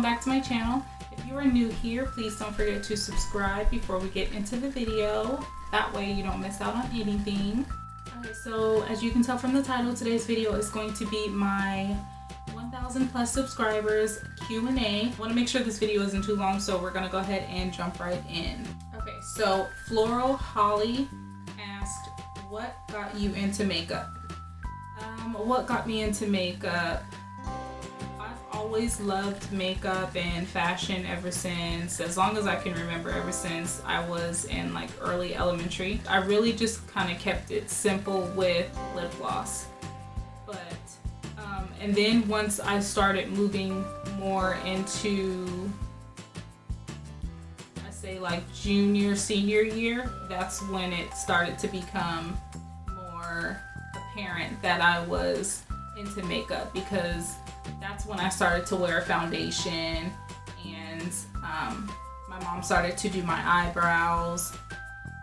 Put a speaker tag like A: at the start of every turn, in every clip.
A: back to my channel. If you are new here, please don't forget to subscribe before we get into the video. That way you don't miss out on anything. Okay, so as you can tell from the title, today's video is going to be my 1,000 plus subscribers Q&A. I want to make sure this video isn't too long, so we're going to go ahead and jump right in. Okay, so Floral Holly asked, what got you into makeup? What got me into makeup? I've always loved makeup and fashion ever since, as long as I can remember, ever since I was in like early elementary. I really just kind of kept it simple with lip gloss. And then once I started moving more into, I say like junior, senior year, that's when it started to become more apparent that I was into makeup, because that's when I started to wear a foundation, and my mom started to do my eyebrows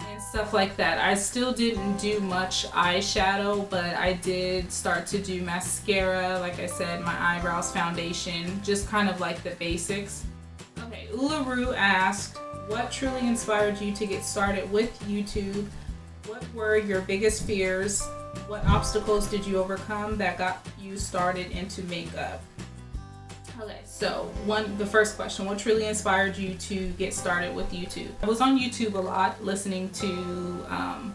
A: and stuff like that. I still didn't do much eyeshadow, but I did start to do mascara, like I said, my eyebrows, foundation, just kind of like the basics. Okay, Uluru asked, what truly inspired you to get started with YouTube? What were your biggest fears? What obstacles did you overcome that got you started into makeup? Okay, so the first question, what truly inspired you to get started with YouTube? I was on YouTube a lot, listening to,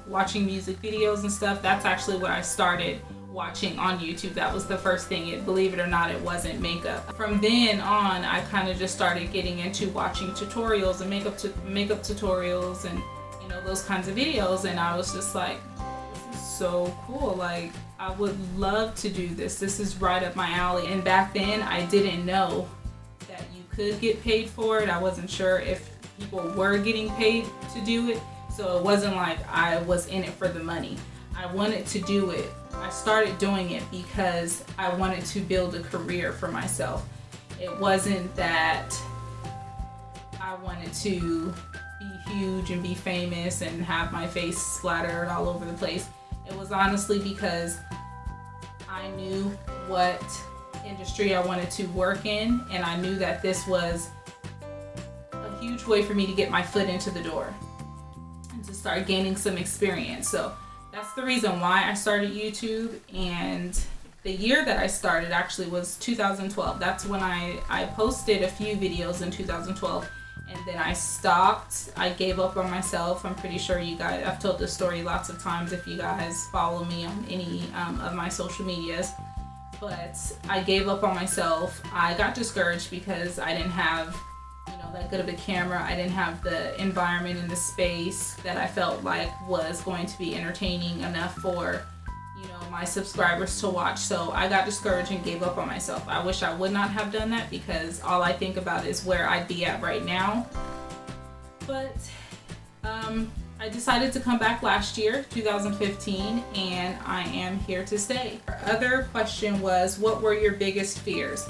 A: watching music videos and stuff. That's actually what I started watching on YouTube. That was the first thing. Believe it or not, it wasn't makeup. From then on, I kind of just started getting into watching tutorials and makeup tutorials and, you know, those kinds of videos. And I was just like, this is so cool. Like, I would love to do this. This is right up my alley. And back then, I didn't know that you could get paid for it. I wasn't sure if people were getting paid to do it. So it wasn't like I was in it for the money. I wanted to do it. I started doing it because I wanted to build a career for myself. It wasn't that I wanted to be huge and be famous and have my face splattered all over the place. It was honestly because I knew what industry I wanted to work in, and I knew that this was a huge way for me to get my foot into the door and to start gaining some experience. So that's the reason why I started YouTube. And the year that I started actually was 2012. That's when I posted a few videos in 2012. And then I stopped. I gave up on myself. I'm pretty sure you guys, I've told this story lots of times if you guys follow me on any of my social medias. But I gave up on myself. I got discouraged because I didn't have, you know, that good of a camera. I didn't have the environment and the space that I felt like was going to be entertaining enough for, you know, my subscribers to watch. So I got discouraged and gave up on myself. I wish I would not have done that, because all I think about is where I'd be at right now. But I decided to come back last year, 2015, and I am here to stay. Our other question was, what were your biggest fears?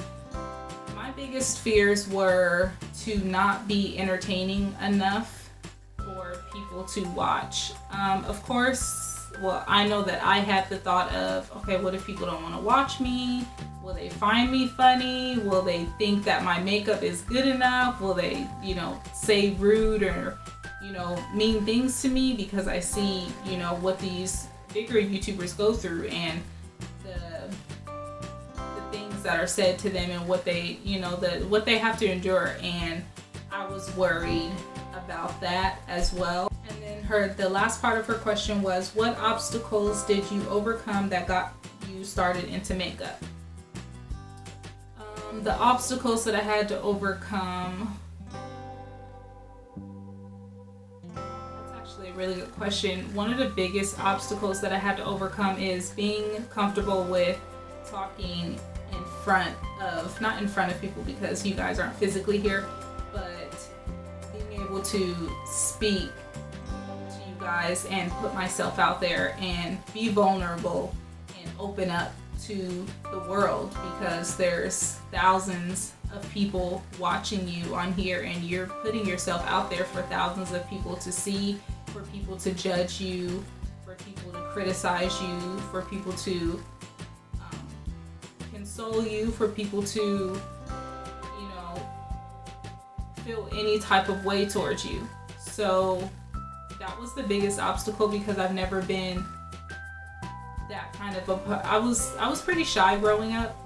A: My biggest fears were to not be entertaining enough for people to watch. Of course, well, I know that I had the thought of, okay, what if people don't want to watch me? Will they find me funny? Will they think that my makeup is good enough? Will they, you know, say rude or, you know, mean things to me because I see, you know, what these bigger YouTubers go through and the things that are said to them and what they, you know, what they have to endure. And I was worried about that as well. And then the last part of her question was, what obstacles did you overcome that got you started into makeup? The obstacles that I had to overcome, that's actually a really good question. One of the biggest obstacles that I had to overcome is being comfortable with talking in front of, not in front of people because you guys aren't physically here, but being able to speak to you guys and put myself out there and be vulnerable and open up to the world, because there's thousands of people watching you on here and you're putting yourself out there for thousands of people to see, for people to judge you, for people to criticize you, for people to console you, for people to, you know, feel any type of way towards you. So that was the biggest obstacle, because I've never been that kind of I was pretty shy growing up.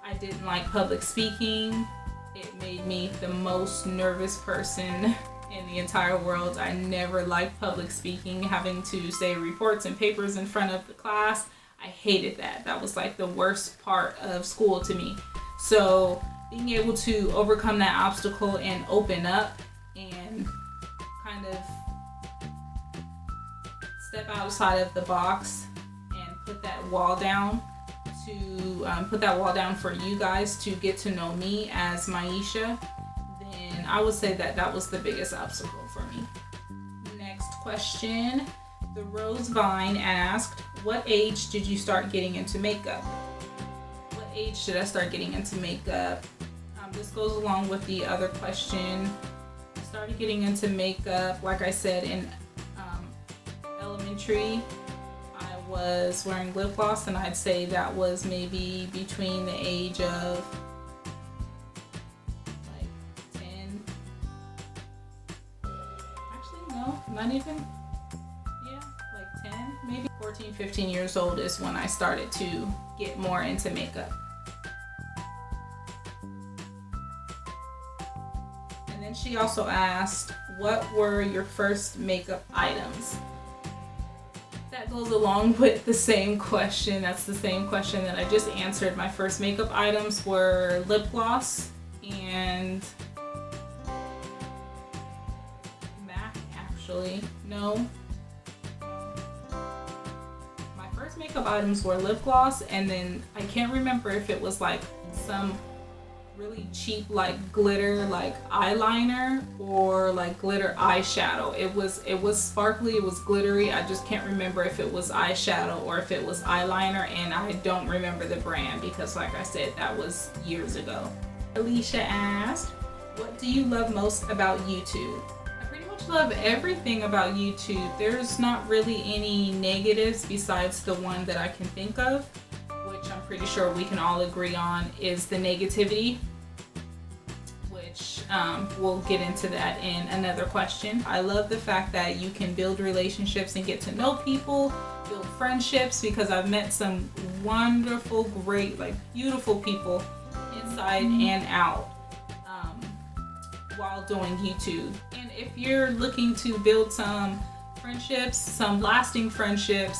A: I didn't like public speaking. It made me the most nervous person in the entire world. I never liked public speaking, having to say reports and papers in front of the class. I hated that. That was like the worst part of school to me. So being able to overcome that obstacle and open up and kind of step outside of the box and put that wall down for you guys to get to know me as Maisha, then I would say that that was the biggest obstacle for me. Next question. The Rose Vine asked, what age did you start getting into makeup? What age did I start getting into makeup? This goes along with the other question. I started getting into makeup, like I said, in elementary. I was wearing lip gloss, and I'd say that was maybe between the age of like 10. Actually, no, not even. Yeah, like 10, maybe 14, 15 years old is when I started to get more into makeup. And then she also asked, what were your first makeup items? That goes along with the same question. That's the same question that I just answered. My first makeup items were lip gloss and MAC, actually. No. My first makeup items were lip gloss, and then I can't remember if it was like some really cheap like glitter like eyeliner or like glitter eyeshadow. It was sparkly, it was glittery. I just can't remember if it was eyeshadow or if it was eyeliner, and I don't remember the brand because, like I said, that was years ago. Alicia asked, what do you love most about YouTube? I pretty much love everything about YouTube. There's not really any negatives besides the one that I can think of, which I'm pretty sure we can all agree on is the negativity, which we'll get into that in another question. I love the fact that you can build relationships and get to know people, build friendships, because I've met some wonderful, great, like beautiful people inside and out while doing YouTube. And if you're looking to build some friendships, some lasting friendships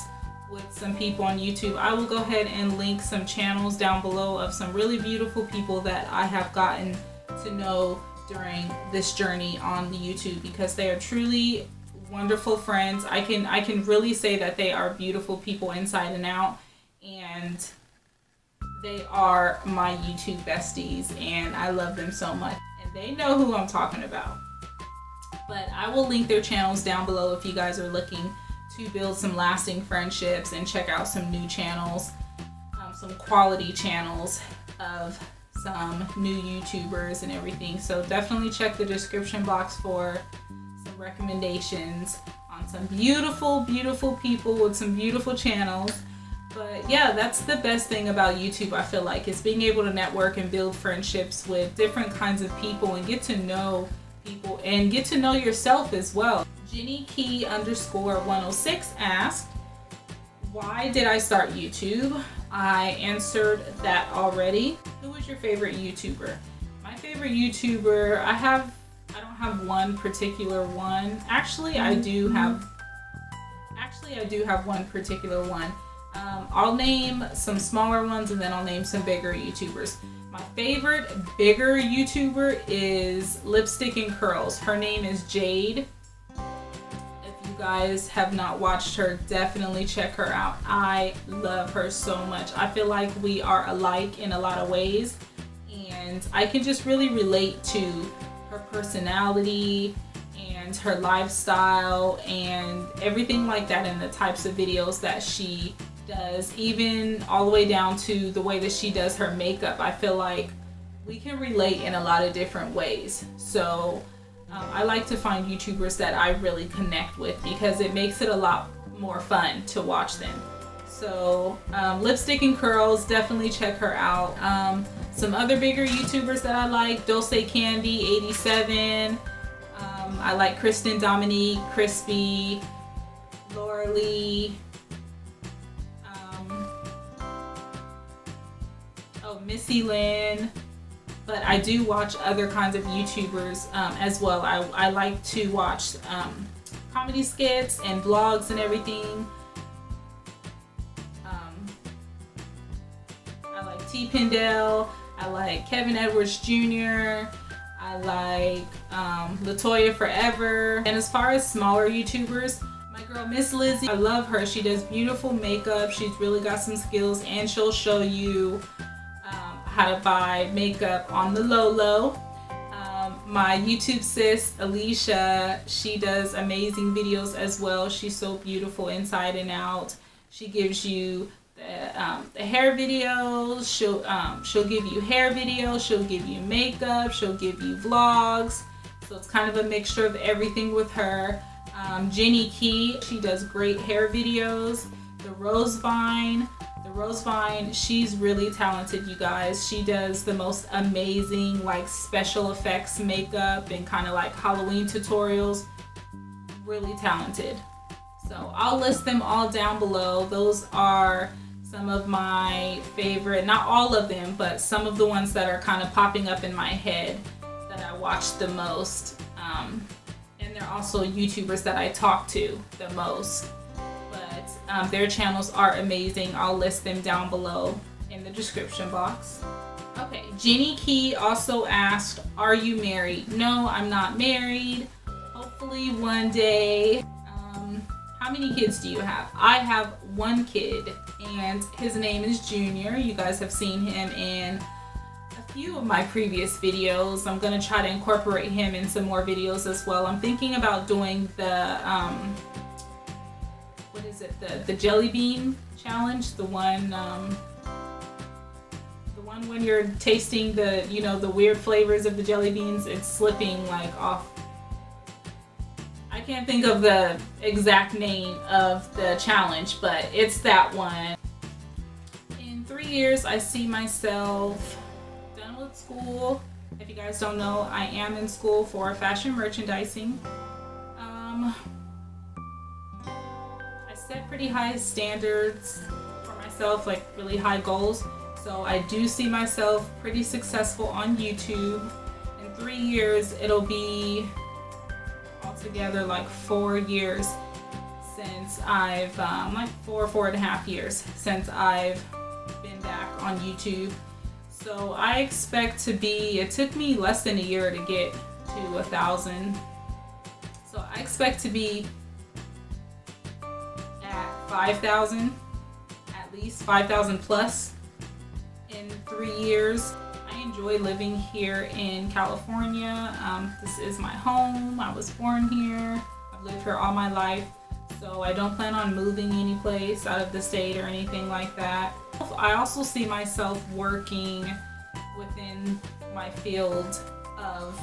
A: with some people on YouTube, I will go ahead and link some channels down below of some really beautiful people that I have gotten to know during this journey on the YouTube, because they are truly wonderful friends. I can really say that they are beautiful people inside and out, and they are my YouTube besties, and I love them so much, and they know who I'm talking about. But I will link their channels down below if you guys are looking to build some lasting friendships and check out some new channels, some quality channels of some new YouTubers and everything. So definitely check the description box for some recommendations on some beautiful, beautiful people with some beautiful channels. But yeah, that's the best thing about YouTube, I feel like, is being able to network and build friendships with different kinds of people and get to know people and get to know yourself as well. Jenny Key _106 asked, why did I start YouTube? I answered that already. Who is your favorite YouTuber? My favorite YouTuber, I don't have one particular one. Actually, I do have one particular one. I'll name some smaller ones and then I'll name some bigger YouTubers. My favorite bigger YouTuber is Lipstick and Curls. Her name is Jade. If you guys have not watched her, definitely check her out. I love her so much. I feel like we are alike in a lot of ways, and I can just really relate to her personality and her lifestyle and everything like that, and the types of videos that she does, even all the way down to the way that she does her makeup. I feel like we can relate in a lot of different ways. So I like to find YouTubers that I really connect with because it makes it a lot more fun to watch them. So Lipstick and Curls, definitely check her out. Some other bigger YouTubers that I like, Dulce Candy 87. I like Kristen Dominique, Crispy, Laura Lee. Missy Lynn. But I do watch other kinds of YouTubers as well. I like to watch comedy skits and vlogs and everything. I like T. Pendel. I like Kevin Edwards Jr. I like Latoya Forever. And as far as smaller YouTubers, my girl Misslissie, I love her. She does beautiful makeup. She's really got some skills, and she'll show you how to buy makeup on the low. My YouTube sis Alicia, she does amazing videos as well. She's so beautiful inside and out. She gives you the hair videos. She'll give you hair videos. She'll give you makeup. She'll give you vlogs. So it's kind of a mixture of everything with her. Jenny Key, she does great hair videos. The Rose Vine, she's really talented, you guys. She does the most amazing like special effects makeup and kind of like Halloween tutorials. Really talented. So I'll list them all down below. Those are some of my favorite, not all of them, but some of the ones that are kind of popping up in my head that I watch the most. And they're also YouTubers that I talk to the most. Their channels are amazing. I'll list them down below in the description box. Okay, Jenny Key also asked, are you married? No, I'm not married. Hopefully one day. How many kids do you have? I have one kid, and his name is Junior. You guys have seen him in a few of my previous videos. I'm gonna try to incorporate him in some more videos as well. I'm thinking about doing the what is it, the jelly bean challenge, the one when you're tasting the, you know, the weird flavors of the jelly beans, it's slipping like off. I can't think of the exact name of the challenge, but it's that one. In 3 years, I see myself done with school. If you guys don't know, I am in school for fashion merchandising. Set pretty high standards for myself, like really high goals. So I do see myself pretty successful on YouTube. In 3 years, it'll be altogether like 4 years since I've, like 4.5 years since I've been back on YouTube. So I expect to be, it took me less than a year to get to 1,000. So I expect to be 5,000, at least 5,000 plus in 3 years. I enjoy living here in California. This is my home. I was born here. I've lived here all my life. So I don't plan on moving any place out of the state or anything like that. I also see myself working within my field of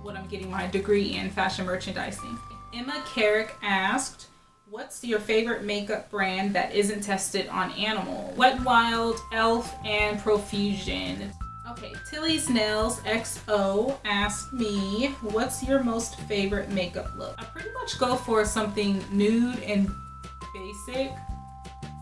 A: what I'm getting my degree in, fashion merchandising. Emma Carrick asked, what's your favorite makeup brand that isn't tested on animal? Wet n Wild, e.l.f., and Profusion. Okay, Tilly's Nails XO asked me, what's your most favorite makeup look? I pretty much go for something nude and basic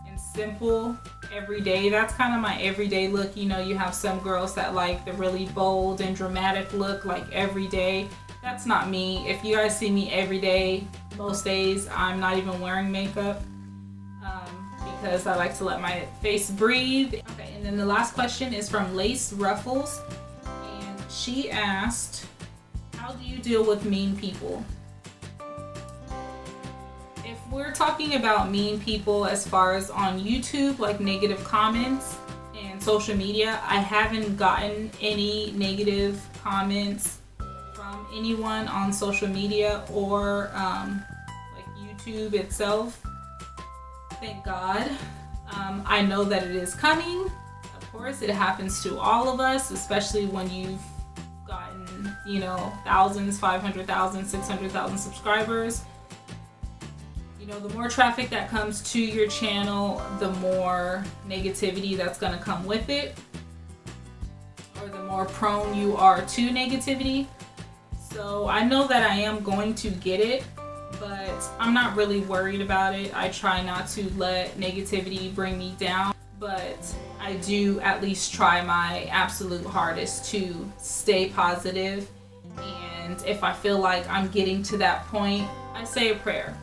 A: and simple every day. That's kind of my everyday look. You know, you have some girls that like the really bold and dramatic look like every day. That's not me. If you guys see me every day, most days I'm not even wearing makeup because I like to let my face breathe. Okay, and then the last question is from Lace Ruffles, and she asked, how do you deal with mean people? If we're talking about mean people as far as on YouTube, like negative comments and social media, I haven't gotten any negative comments from anyone on social media or like YouTube itself. Thank God. I know that it is coming. Of course, it happens to all of us, especially when you've gotten, you know, thousands, 500,000, 600,000 subscribers. You know, the more traffic that comes to your channel, the more negativity that's going to come with it. or the more prone you are to negativity. So I know that I am going to get it, but I'm not really worried about it. I try not to let negativity bring me down, but I do at least try my absolute hardest to stay positive. And if I feel like I'm getting to that point, I say a prayer.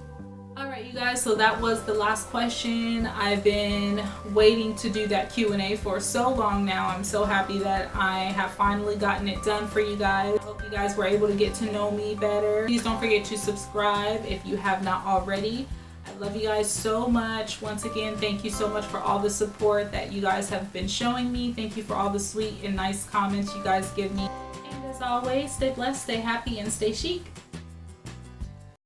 A: Alright you guys, so that was the last question. I've been waiting to do that Q&A for so long now. I'm so happy that I have finally gotten it done for you guys. I hope you guys were able to get to know me better. Please don't forget to subscribe if you have not already. I love you guys so much. Once again, thank you so much for all the support that you guys have been showing me. Thank you for all the sweet and nice comments you guys give me. And as always, stay blessed, stay happy, and stay chic.